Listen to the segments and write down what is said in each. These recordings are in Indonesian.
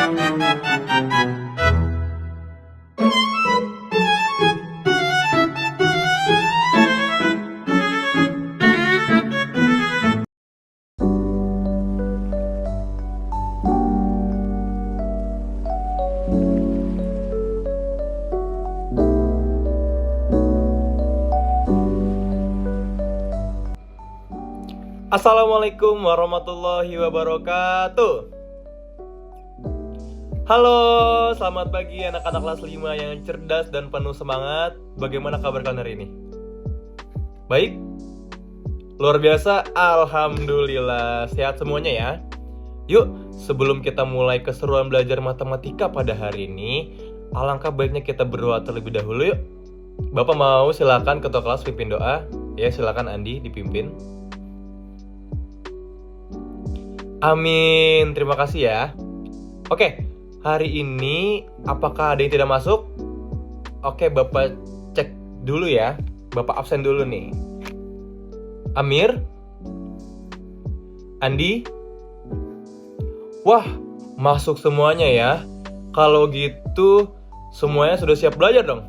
Assalamualaikum warahmatullahi wabarakatuh. Halo, selamat pagi anak-anak kelas 5 yang cerdas dan penuh semangat. Bagaimana kabar kalian hari ini? Baik? Luar biasa, alhamdulillah. Sehat semuanya ya. Yuk, sebelum kita mulai keseruan belajar matematika pada hari ini, alangkah baiknya kita berdoa terlebih dahulu yuk. Bapak mau silakan ketua kelas pimpin doa. Ya, silakan Andi dipimpin. Amin, terima kasih ya. Oke, hari ini apakah ada yang tidak masuk? Oke, Bapak cek dulu ya. Bapak absen dulu nih. Amir? Andi? Wah, masuk semuanya ya. Kalau gitu, semuanya sudah siap belajar dong?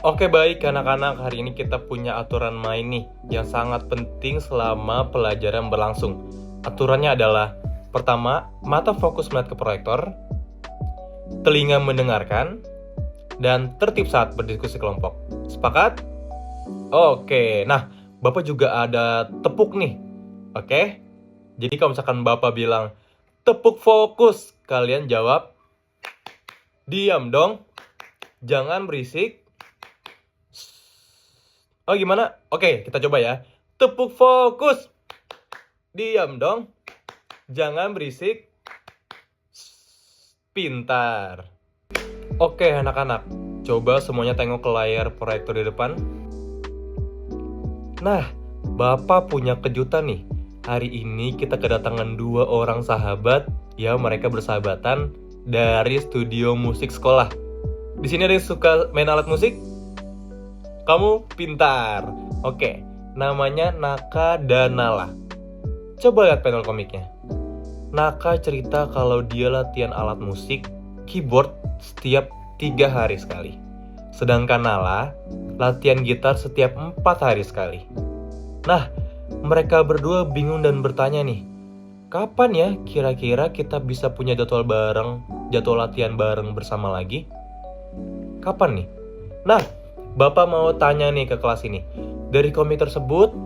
Oke, baik anak-anak, hari ini kita punya aturan main nih yang sangat penting selama pelajaran berlangsung. Aturannya adalah, pertama, mata fokus melihat ke proyektor, telinga mendengarkan, dan tertib saat berdiskusi kelompok. Sepakat? Oke, nah, Bapak juga ada tepuk nih. Oke? Jadi kalau misalkan Bapak bilang, tepuk fokus, kalian jawab, diam dong, jangan berisik. Oh, gimana? Oke, kita coba ya. Tepuk fokus. Diam dong, jangan berisik. Pintar. Oke anak-anak, coba semuanya tengok ke layar proyektor di depan. Nah, Bapak punya kejutan nih. Hari ini kita kedatangan 2 orang sahabat. Ya, mereka bersahabatan dari studio musik sekolah. Di sini ada yang suka main alat musik? Kamu pintar. Oke, namanya Naka dan Nala. Coba lihat panel komiknya. Naka cerita kalau dia latihan alat musik, keyboard, setiap 3 hari sekali. Sedangkan Nala latihan gitar setiap 4 hari sekali. Nah, mereka berdua bingung dan bertanya nih, kapan ya kira-kira kita bisa punya jadwal latihan bareng bersama lagi? Kapan nih? Nah, Bapak mau tanya nih ke kelas ini. Dari komik tersebut,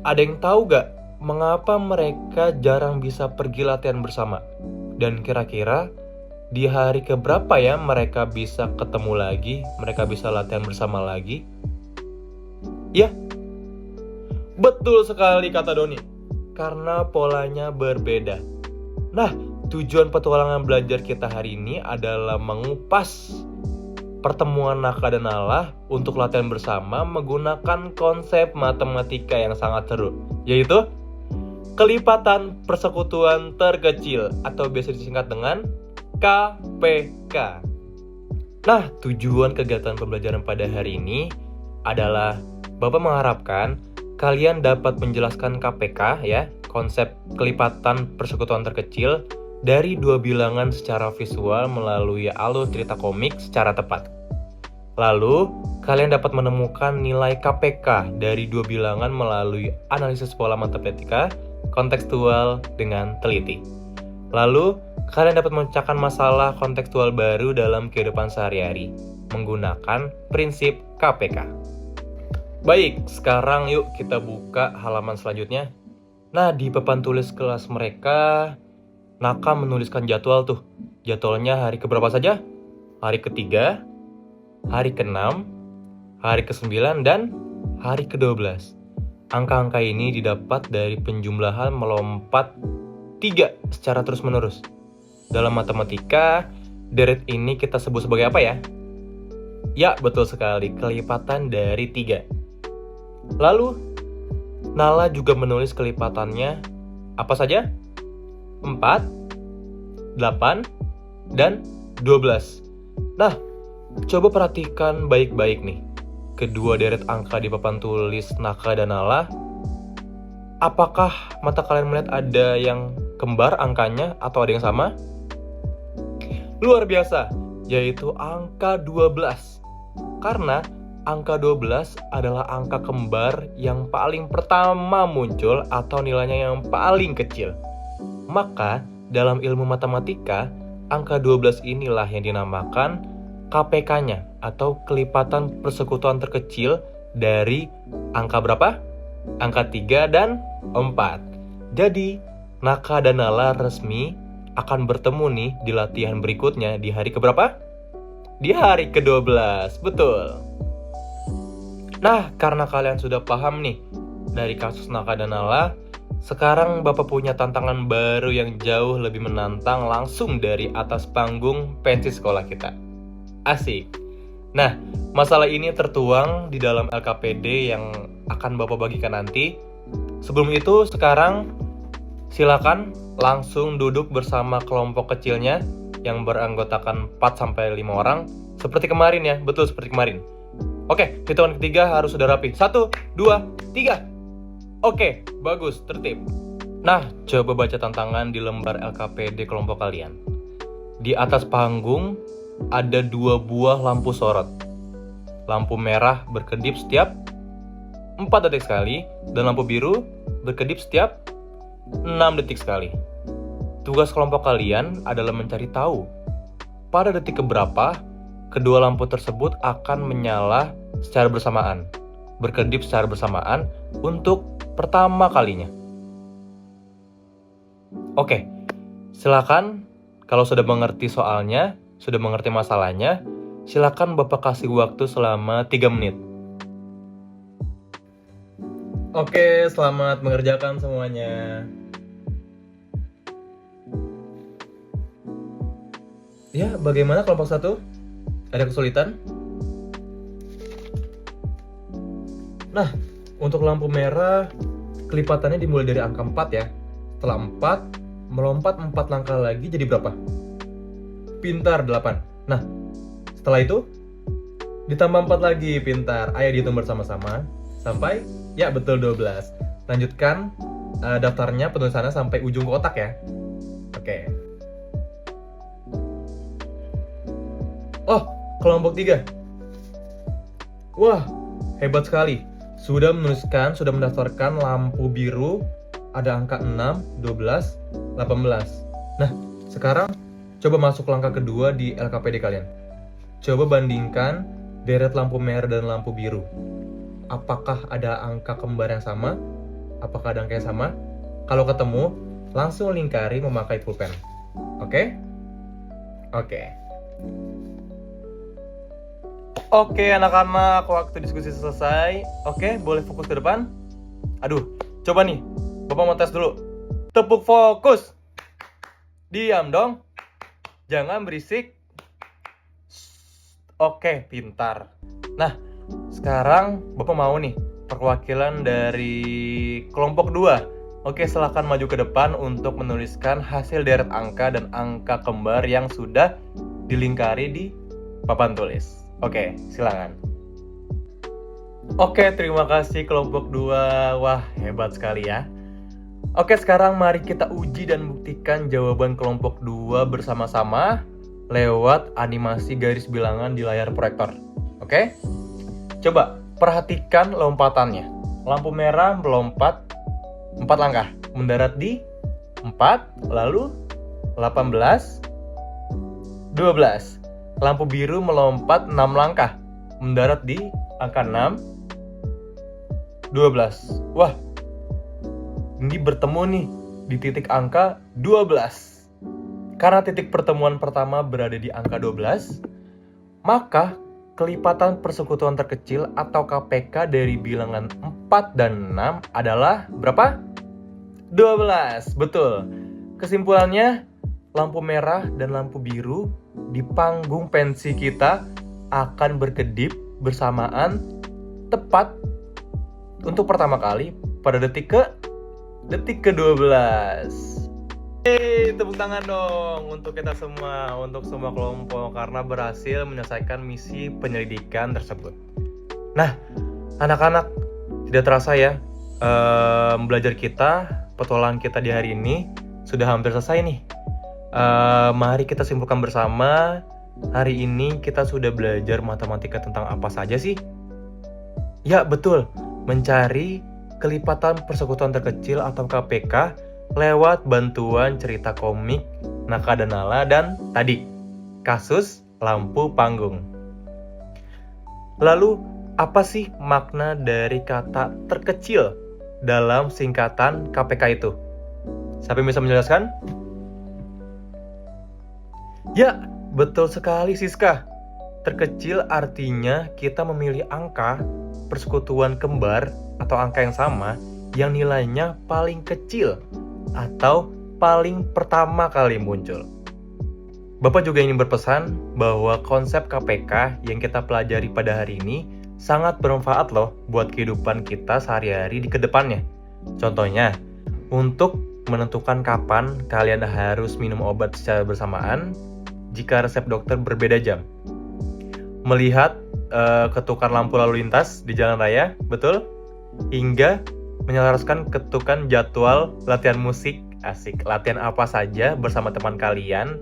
ada yang tahu gak mengapa mereka jarang bisa pergi latihan bersama? Dan kira-kira di hari keberapa ya mereka bisa ketemu lagi, mereka bisa latihan bersama lagi? Ya, betul sekali kata Doni. Karena polanya berbeda. Nah, tujuan petualangan belajar kita hari ini adalah mengupas pertemuan Naka dan Nala untuk latihan bersama menggunakan konsep matematika yang sangat seru, yaitu kelipatan persekutuan terkecil atau biasa disingkat dengan KPK. Nah, tujuan kegiatan pembelajaran pada hari ini adalah Bapak mengharapkan kalian dapat menjelaskan KPK ya, konsep kelipatan persekutuan terkecil dari 2 bilangan secara visual melalui alur cerita komik secara tepat. Lalu, kalian dapat menemukan nilai KPK dari 2 bilangan melalui analisis pola matematika kontekstual dengan teliti. Lalu, kalian dapat memecahkan masalah kontekstual baru dalam kehidupan sehari-hari menggunakan prinsip KPK. Baik, sekarang yuk kita buka halaman selanjutnya. Nah, di papan tulis kelas mereka, Naka menuliskan jadwal tuh. Jadwalnya hari keberapa saja? Hari ke-3, hari ke-6, hari ke-9, dan hari ke-12. Angka-angka ini didapat dari penjumlahan melompat 3 secara terus-menerus. Dalam matematika, deret ini kita sebut sebagai apa ya? Ya, betul sekali, kelipatan dari 3. Lalu, Nala juga menulis kelipatannya apa saja? 4, 8, dan 12. Nah, coba perhatikan baik-baik nih. Kedua deret angka di papan tulis Naka dan Nala. Apakah mata kalian melihat ada yang kembar angkanya atau ada yang sama? luar biasa, yaitu angka 12. Karena angka 12 adalah angka kembar yang paling pertama muncul atau nilainya yang paling kecil. Maka dalam ilmu matematika, angka 12 inilah yang dinamakan KPK-nya atau kelipatan persekutuan terkecil dari angka berapa? Angka 3 dan 4. Jadi, Naka dan Nala resmi akan bertemu nih di latihan berikutnya di hari keberapa? Di hari ke-12, betul. Nah, karena kalian sudah paham nih dari kasus Naka dan Nala, sekarang Bapak punya tantangan baru yang jauh lebih menantang langsung dari atas panggung pensi sekolah kita. Asik. Nah, masalah ini tertuang di dalam LKPD yang akan Bapak bagikan nanti. Sebelum itu, sekarang silakan langsung duduk bersama kelompok kecilnya yang beranggotakan 4-5 orang. Seperti kemarin ya, betul seperti kemarin. Oke, hitungan ketiga harus sudah rapi. 1, 2, 3. Oke, bagus, tertib. Nah, coba baca tantangan di lembar LKPD kelompok kalian. Di atas panggung ada 2 buah lampu sorot. Lampu merah berkedip setiap 4 detik sekali, dan lampu biru berkedip setiap 6 detik sekali. Tugas kelompok kalian adalah mencari tahu pada detik keberapa kedua lampu tersebut akan menyala secara bersamaan, berkedip secara bersamaan untuk pertama kalinya. Oke, silakan kalau sudah mengerti soalnya, sudah mengerti masalahnya, silakan Bapak kasih waktu selama 3 menit. Oke, selamat mengerjakan semuanya. Ya, bagaimana kelompok 1? Ada kesulitan? Nah, untuk lampu merah, kelipatannya dimulai dari angka 4 ya. Setelah 4, melompat 4 langkah lagi jadi berapa? Pintar, 8. Nah, setelah itu ditambah 4 lagi, pintar. Ayo dihitung bersama-sama sampai, ya betul, 12. Lanjutkan daftarnya, penulisannya sampai ujung kotak ya. Oke. Oh, kelompok 3. Wah, hebat sekali. Sudah menuliskan, sudah mendaftarkan lampu biru ada angka 6, 12, 18. Nah, sekarang coba masuk langkah kedua di LKPD kalian. Coba bandingkan deret lampu merah dan lampu biru. Apakah ada angka kembar yang sama? Apakah ada angka yang sama? Kalau ketemu, langsung lingkari memakai pulpen. Oke? Oke. Oke, anak-anak, waktu diskusi selesai. Oke, boleh fokus ke depan? Aduh, coba nih, Bapak mau tes dulu. Tepuk fokus. Diam dong. Jangan berisik. Oke, pintar. Nah, sekarang Bapak mau nih perwakilan dari kelompok 2. Oke, silakan maju ke depan untuk menuliskan hasil deret angka dan angka kembar yang sudah dilingkari di papan tulis. Oke, silakan. Oke, terima kasih kelompok 2. Wah, hebat sekali ya. Oke, sekarang mari kita uji dan buktikan jawaban kelompok 2 bersama-sama lewat animasi garis bilangan di layar proyektor. Oke? Coba perhatikan lompatannya. Lampu merah melompat 4 langkah, mendarat di 4, lalu 18, 12. Lampu biru melompat 6 langkah, mendarat di angka 6, 12. Wah, ini bertemu nih di titik angka 12. Karena titik pertemuan pertama berada di angka 12, maka kelipatan persekutuan terkecil atau KPK dari bilangan 4 dan 6 adalah berapa? 12, betul. Kesimpulannya, lampu merah dan lampu biru di panggung pensi kita akan berkedip bersamaan tepat untuk pertama kali pada detik ke-12. Tepuk tangan dong untuk kita semua, untuk semua kelompok karena berhasil menyelesaikan misi penyelidikan tersebut. Nah, anak-anak, tidak terasa ya, belajar kita, petualangan kita di hari ini sudah hampir selesai nih. Mari kita simpulkan bersama. Hari ini kita sudah belajar matematika tentang apa saja sih? Ya, betul. Mencari kelipatan persekutuan terkecil atau KPK lewat bantuan cerita komik Naka dan Nala dan tadi, kasus lampu panggung. Lalu, apa sih makna dari kata terkecil dalam singkatan KPK itu? Siapa yang bisa menjelaskan? Ya, betul sekali Siska. Terkecil artinya kita memilih angka persekutuan kembar atau angka yang sama yang nilainya paling kecil atau paling pertama kali muncul. Bapak juga ingin berpesan bahwa konsep KPK yang kita pelajari pada hari ini sangat bermanfaat loh buat kehidupan kita sehari-hari di kedepannya. Contohnya, untuk menentukan kapan kalian harus minum obat secara bersamaan jika resep dokter berbeda jam. Melihat ketukan lampu lalu lintas di jalan raya, betul? Hingga menyelaraskan ketukan jadwal latihan musik, asik, latihan apa saja bersama teman kalian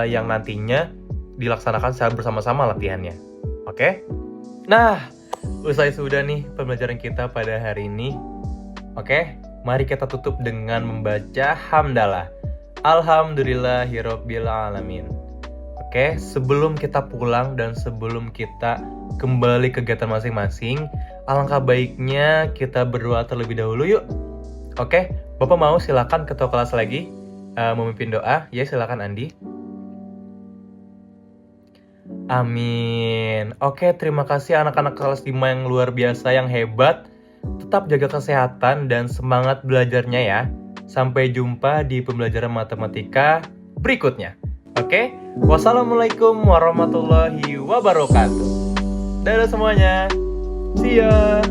yang nantinya dilaksanakan secara bersama-sama latihannya. Oke? Nah, usai sudah nih pembelajaran kita pada hari ini. Oke, mari kita tutup dengan membaca hamdalah. Alhamdulillahirabbil alamin. Oke, sebelum kita pulang dan sebelum kita kembali ke kegiatan masing-masing, alangkah baiknya kita berdoa terlebih dahulu yuk. Oke, Bapak mau silakan ketua kelas lagi memimpin doa. Ya, silakan Andi. Amin. Oke, terima kasih anak-anak kelas 5 yang luar biasa, yang hebat. Tetap jaga kesehatan dan semangat belajarnya ya. Sampai jumpa di pembelajaran matematika berikutnya. Oke? Wassalamualaikum warahmatullahi wabarakatuh. Dadah semuanya. See ya.